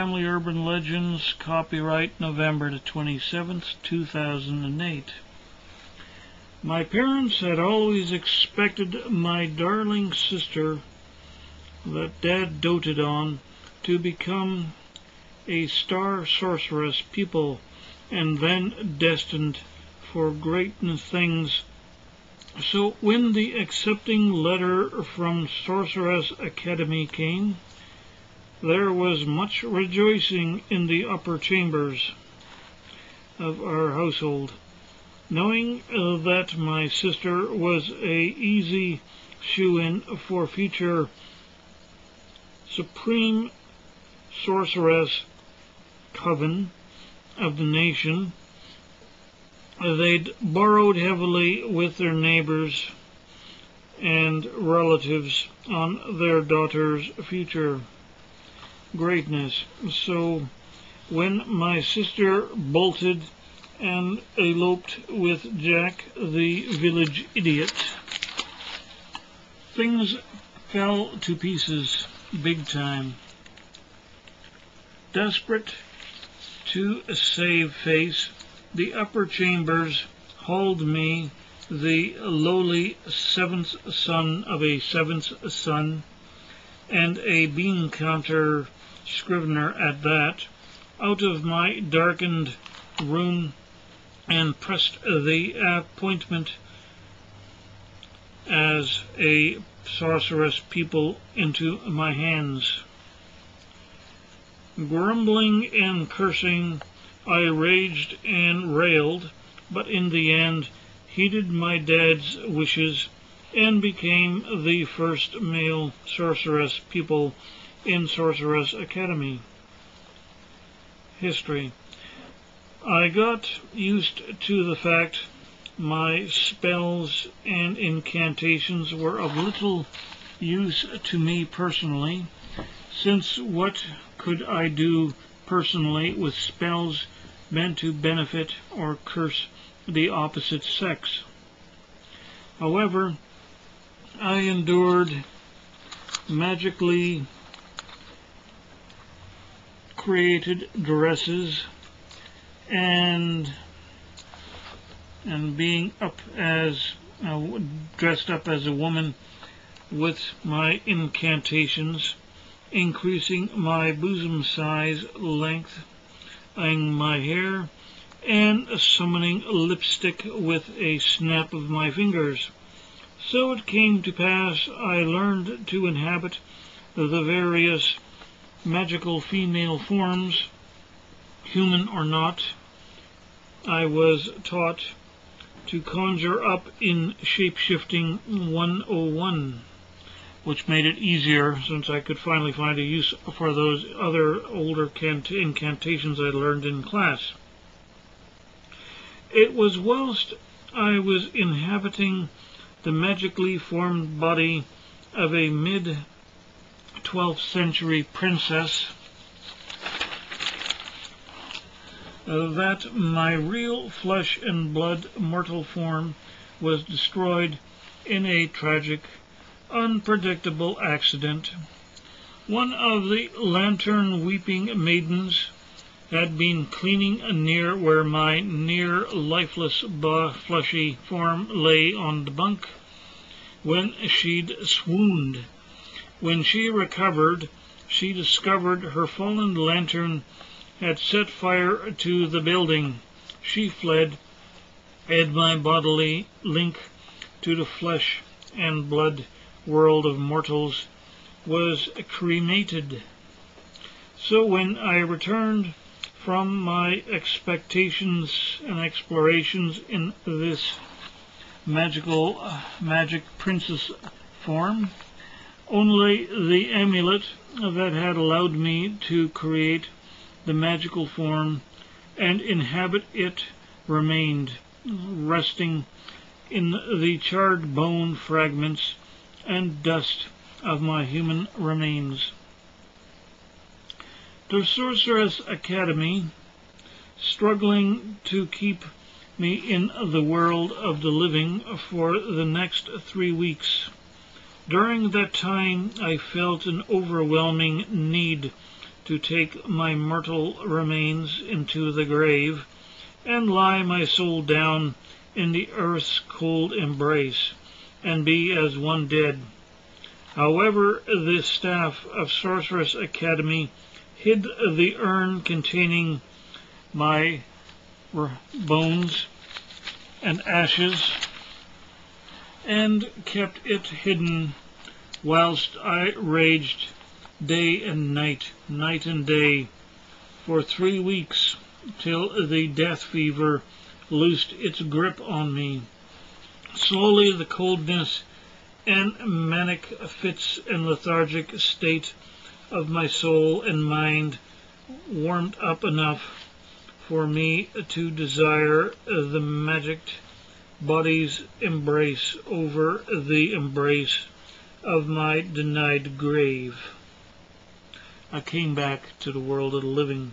Family Urban Legends, copyright November the 27th, 2008. My parents had always expected my darling sister, that Dad doted on, to become a star sorceress pupil, and then destined for great things. So when the accepting letter from Sorceress Academy came, there was much rejoicing in the upper chambers of our household, knowing that my sister was a easy shoe-in for future Supreme Sorceress Coven of the nation. They'd borrowed heavily with their neighbors and relatives on their daughter's future greatness. So when my sister bolted and eloped with Jack, the village idiot, things fell to pieces big time. Desperate to save face, the upper chambers hauled me, the lowly seventh son of a seventh son, and a bean counter scrivener at that, out of my darkened room, and pressed the appointment as a sorceress pupil into my hands. Grumbling and cursing, I raged and railed, but in the end heeded my dad's wishes and became the first male sorceress pupil in Sorceress Academy. History. I got used to the fact my spells and incantations were of little use to me personally, since what could I do personally with spells meant to benefit or curse the opposite sex? However, I endured magically created dresses and being dressed up as a woman with my incantations, increasing my bosom size, length, my hair, and summoning lipstick with a snap of my fingers. So it came to pass I learned to inhabit the various magical female forms, human or not. I was taught to conjure up in Shape-Shifting 101, which made it easier since I could finally find a use for those other older incantations I learned in class. It was whilst I was inhabiting the magically formed body of a mid-12th century princess that my real flesh and blood mortal form was destroyed in a tragic, unpredictable accident. One of the lantern-weeping maidens had been cleaning near where my near lifeless fleshy form lay on the bunk when she'd swooned. When she recovered, she discovered her fallen lantern had set fire to the building. She fled, and my bodily link to the flesh and blood world of mortals was cremated. So when I returned from my expectations and explorations in this magic princess form, only the amulet that had allowed me to create the magical form and inhabit it remained, resting in the charred bone fragments and dust of my human remains. The Sorceress Academy, struggling to keep me in the world of the living for the next 3 weeks. During that time, I felt an overwhelming need to take my mortal remains into the grave, and lie my soul down in the earth's cold embrace, and be as one dead. However, the staff of Sorceress Academy hid the urn containing my bones and ashes, and kept it hidden whilst I raged day and night, night and day, for 3 weeks, till the death fever loosed its grip on me. Slowly the coldness and manic fits and lethargic state of my soul and mind warmed up enough for me to desire the magicked body's embrace over the embrace of my denied grave. I came back to the world of the living.